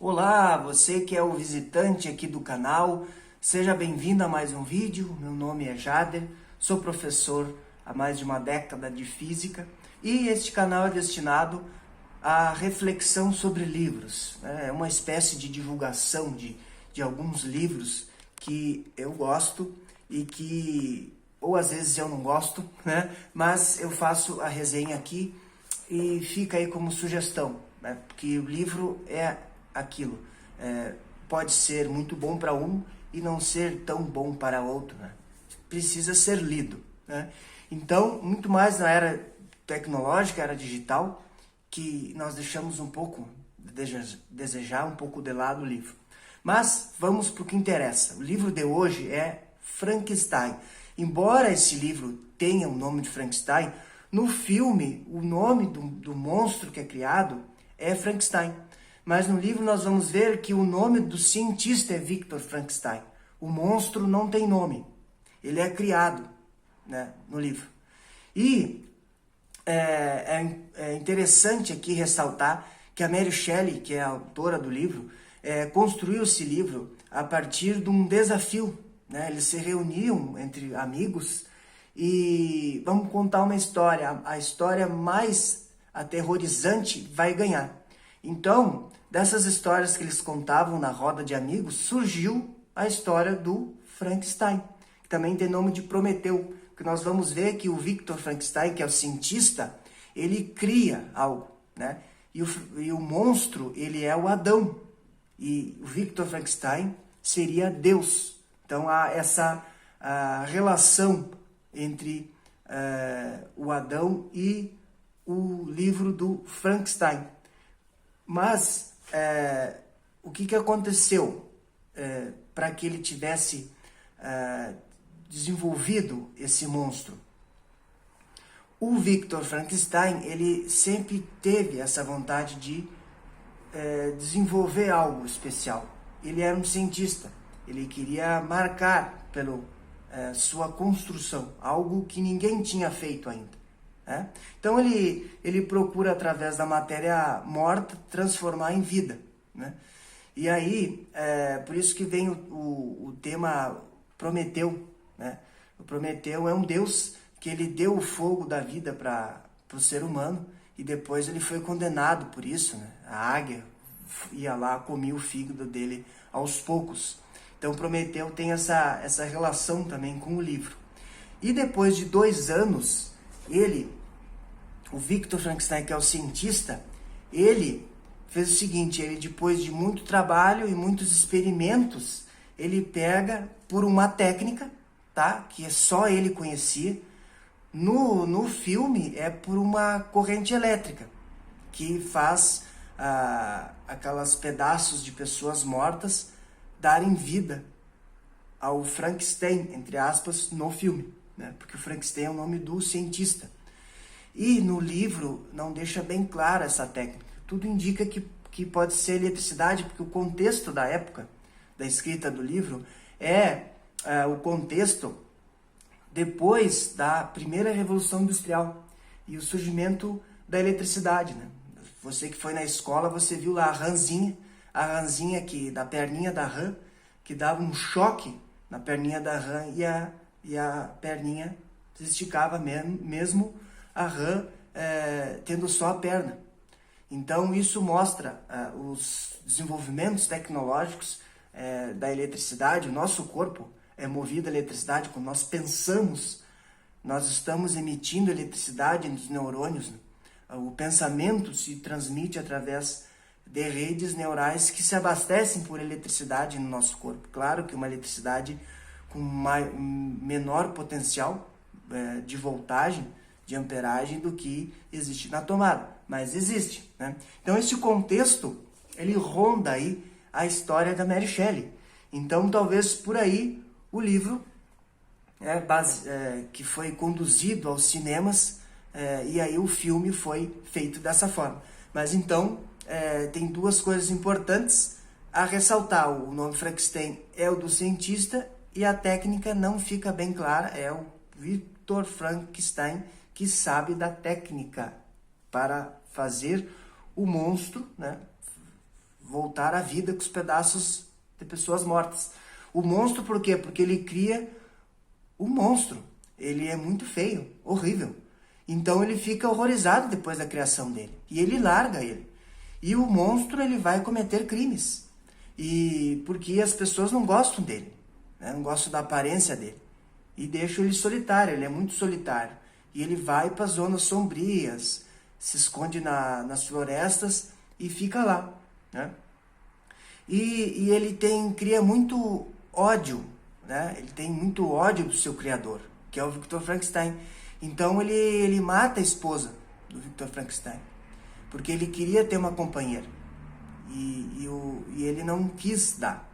Olá, você que é o visitante aqui do canal, seja bem-vindo a mais um vídeo. Meu nome é Jader, sou professor há mais de uma década de física e este canal é destinado à reflexão sobre livros. É uma espécie de divulgação de alguns livros que eu gosto e que, ou às vezes eu não gosto, né? Mas eu faço a resenha aqui e fica aí como sugestão, né? Porque o livro é aquilo, pode ser muito bom para um e não ser tão bom para outro, né? Precisa ser lido, né? Então, muito mais na era tecnológica, era digital, que nós deixamos um pouco, desejar um pouco de lado o livro. Mas vamos para o que interessa. O livro de hoje é Frankenstein. Embora esse livro tenha o nome de Frankenstein, no filme o nome do monstro que é criado é Frankenstein. Mas no livro nós vamos ver que o nome do cientista é Victor Frankenstein. O monstro não tem nome. Ele é criado, né, no livro. E é interessante aqui ressaltar que a Mary Shelley, que é a autora do livro, construiu esse livro a partir de um desafio, né? Eles se reuniam entre amigos e vamos contar uma história. A história mais aterrorizante vai ganhar. Então, dessas histórias que eles contavam na roda de amigos, surgiu a história do Frankenstein, que também tem nome de Prometeu, que nós vamos ver que o Victor Frankenstein, que é o cientista, ele cria algo, né? E o monstro, ele é o Adão, e o Victor Frankenstein seria Deus. Então há essa relação entre o Adão e o livro do Frankenstein. Mas o que aconteceu para que ele tivesse desenvolvido esse monstro? O Victor Frankenstein, ele sempre teve essa vontade de desenvolver algo especial. Ele era um cientista, ele queria marcar pela sua construção, algo que ninguém tinha feito ainda. Então ele procura, através da matéria morta, transformar em vida, né? E aí, por isso que vem o tema Prometeu, né? O Prometeu é um deus que ele deu o fogo da vida para o ser humano e depois ele foi condenado por isso, né? A águia ia lá, comia o fígado dele aos poucos. Então Prometeu tem essa relação também com o livro. E depois de 2 anos, o Victor Frankenstein, que é o cientista, ele fez o seguinte: ele, depois de muito trabalho e muitos experimentos, ele pega por uma técnica, tá, que só ele conhecia. No filme é por uma corrente elétrica, que faz aquelas pedaços de pessoas mortas darem vida ao Frankenstein, entre aspas, no filme, né? Porque o Frankenstein é o nome do cientista. E no livro não deixa bem clara essa técnica. Tudo indica que pode ser eletricidade, porque o contexto da época da escrita do livro o contexto depois da primeira Revolução Industrial e o surgimento da eletricidade, né? Você que foi na escola, você viu lá a rãzinha que, da perninha da rã, que dava um choque na perninha da rã e a perninha se esticava mesmo a rã tendo só a perna. Então isso mostra os desenvolvimentos tecnológicos da eletricidade. O nosso corpo é movido a eletricidade. Quando nós pensamos, nós estamos emitindo eletricidade nos neurônios, né? O pensamento se transmite através de redes neurais que se abastecem por eletricidade no nosso corpo. Claro que uma eletricidade com menor potencial de voltagem, de amperagem do que existe na tomada, mas existe, né? Então esse contexto, ele ronda aí a história da Mary Shelley. Então talvez por aí o livro que foi conduzido aos cinemas e aí o filme foi feito dessa forma. Mas então tem 2 coisas importantes a ressaltar. O nome Frankenstein é o do cientista e a técnica não fica bem clara, é o Victor Frankenstein que sabe da técnica para fazer o monstro, né, voltar à vida com os pedaços de pessoas mortas. O monstro, por quê? Porque ele cria o monstro. Ele é muito feio, horrível. Então ele fica horrorizado depois da criação dele. E ele larga ele. E o monstro, ele vai cometer crimes. E porque as pessoas não gostam dele, né? Não gostam da aparência dele. E deixam ele solitário, ele é muito solitário. E ele vai para zonas sombrias, se esconde nas florestas e fica lá, né? E ele cria muito ódio, né? Ele tem muito ódio do seu criador, que é o Victor Frankenstein. Então ele mata a esposa do Victor Frankenstein, porque ele queria ter uma companheira. E ele não quis dar.